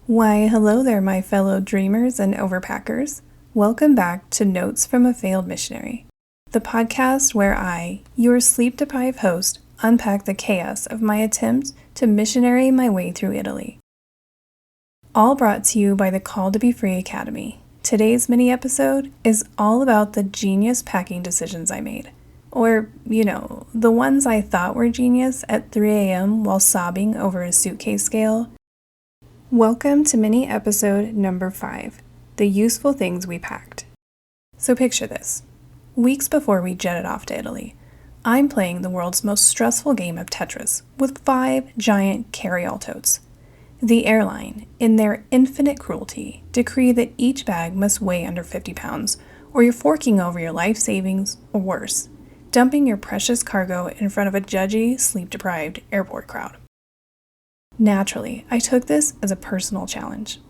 Why, hello there, my fellow dreamers and overpackers. Welcome back to Notes from a Failed Missionary, the podcast where I, your sleep-deprived host, unpack the chaos of my attempt to missionary my way through Italy. All brought to you by the Call to Be Free Academy. Today's mini-episode is all about the genius packing decisions I made. Or, the ones I thought were genius at 3 a.m. while sobbing over a suitcase scale. Welcome to mini episode number 5, the useful things we packed. So picture this. Weeks before we jetted off to Italy, I'm playing the world's most stressful game of Tetris with 5 giant carry-all totes. The airline, in their infinite cruelty, decree that each bag must weigh under 50 pounds, or you're forking over your life savings, or worse, dumping your precious cargo in front of a judgy, sleep-deprived airport crowd. Naturally, I took this as a personal challenge.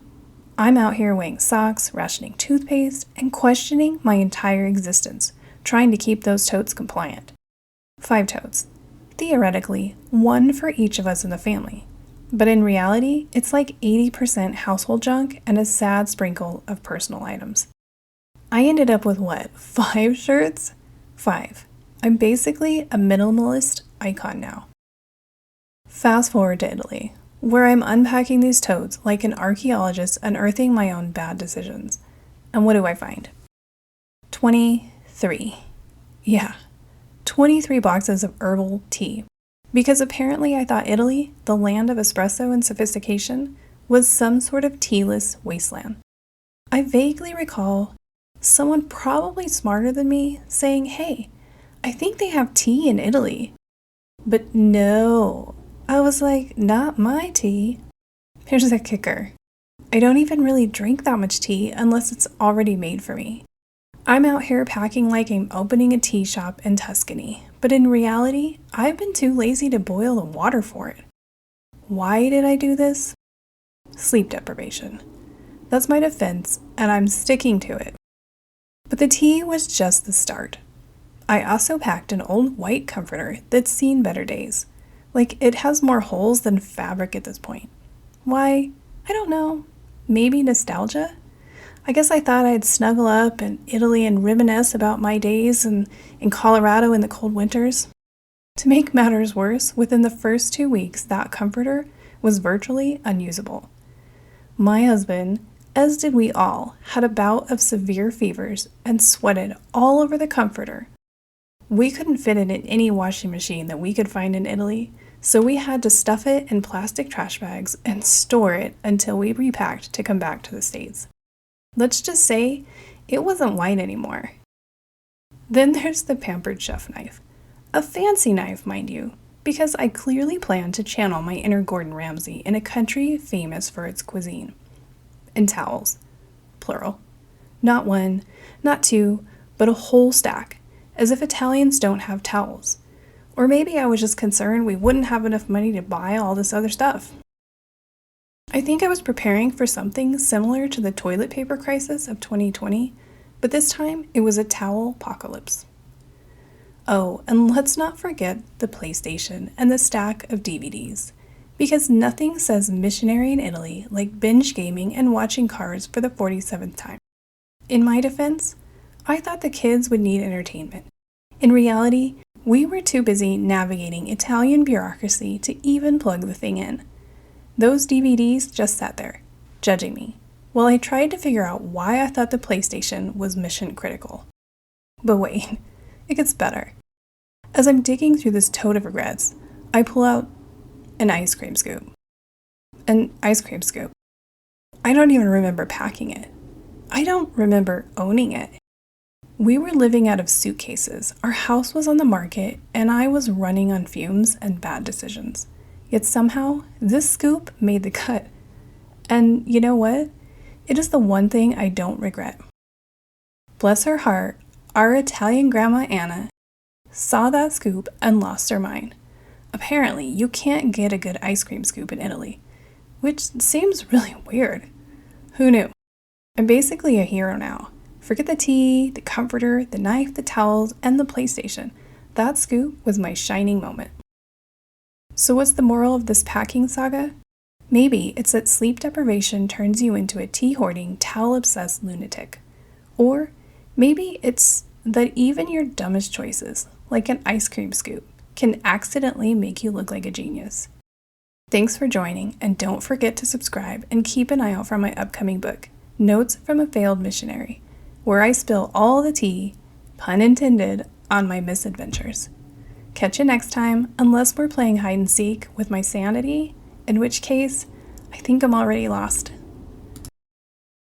I'm out here weighing socks, rationing toothpaste, and questioning my entire existence, trying to keep those totes compliant. 5 totes. Theoretically, 1 for each of us in the family. But in reality, it's like 80% household junk and a sad sprinkle of personal items. I ended up with 5 shirts? 5. I'm basically a minimalist icon now. Fast forward to Italy, where I'm unpacking these totes like an archaeologist unearthing my own bad decisions. And what do I find? 23. Yeah, 23 boxes of herbal tea. Because apparently I thought Italy, the land of espresso and sophistication, was some sort of tealess wasteland. I vaguely recall someone probably smarter than me saying, "Hey, I think they have tea in Italy." But no. I was like, not my tea. Here's the kicker. I don't even really drink that much tea unless it's already made for me. I'm out here packing like I'm opening a tea shop in Tuscany, but in reality, I've been too lazy to boil the water for it. Why did I do this? Sleep deprivation. That's my defense, and I'm sticking to it. But the tea was just the start. I also packed an old white comforter that's seen better days. Like, it has more holes than fabric at this point. Why? I don't know. Maybe nostalgia? I guess I thought I'd snuggle up in Italy and reminisce about my days in Colorado in the cold winters. To make matters worse, within the first 2 weeks, that comforter was virtually unusable. My husband, as did we all, had a bout of severe fevers and sweated all over the comforter. We couldn't fit it in any washing machine that we could find in Italy, so we had to stuff it in plastic trash bags and store it until we repacked to come back to the States. Let's just say it wasn't white anymore. Then there's the Pampered Chef knife. A fancy knife, mind you, because I clearly planned to channel my inner Gordon Ramsay in a country famous for its cuisine. And towels. Plural. Not 1, not 2, but a whole stack. As if Italians don't have towels. Or maybe I was just concerned we wouldn't have enough money to buy all this other stuff. I think I was preparing for something similar to the toilet paper crisis of 2020, but this time it was a towel apocalypse. Oh, and let's not forget the PlayStation and the stack of DVDs, because nothing says missionary in Italy like binge gaming and watching Cars for the 47th time. In my defense, I thought the kids would need entertainment. In reality, we were too busy navigating Italian bureaucracy to even plug the thing in. Those DVDs just sat there, judging me, while I tried to figure out why I thought the PlayStation was mission critical. But wait, it gets better. As I'm digging through this tote of regrets, I pull out an ice cream scoop. An ice cream scoop. I don't even remember packing it. I don't remember owning it. We were living out of suitcases, our house was on the market, and I was running on fumes and bad decisions. Yet somehow, this scoop made the cut. And you know what? It is the one thing I don't regret. Bless her heart, our Italian grandma Anna saw that scoop and lost her mind. Apparently, you can't get a good ice cream scoop in Italy, which seems really weird. Who knew? I'm basically a hero now. Forget the tea, the comforter, the knife, the towels, and the PlayStation. That scoop was my shining moment. So what's the moral of this packing saga? Maybe it's that sleep deprivation turns you into a tea-hoarding, towel-obsessed lunatic. Or maybe it's that even your dumbest choices, like an ice cream scoop, can accidentally make you look like a genius. Thanks for joining, and don't forget to subscribe and keep an eye out for my upcoming book, Notes from a Failed Missionary, where I spill all the tea, pun intended, on my misadventures. Catch you next time, unless we're playing hide and seek with my sanity, in which case, I think I'm already lost.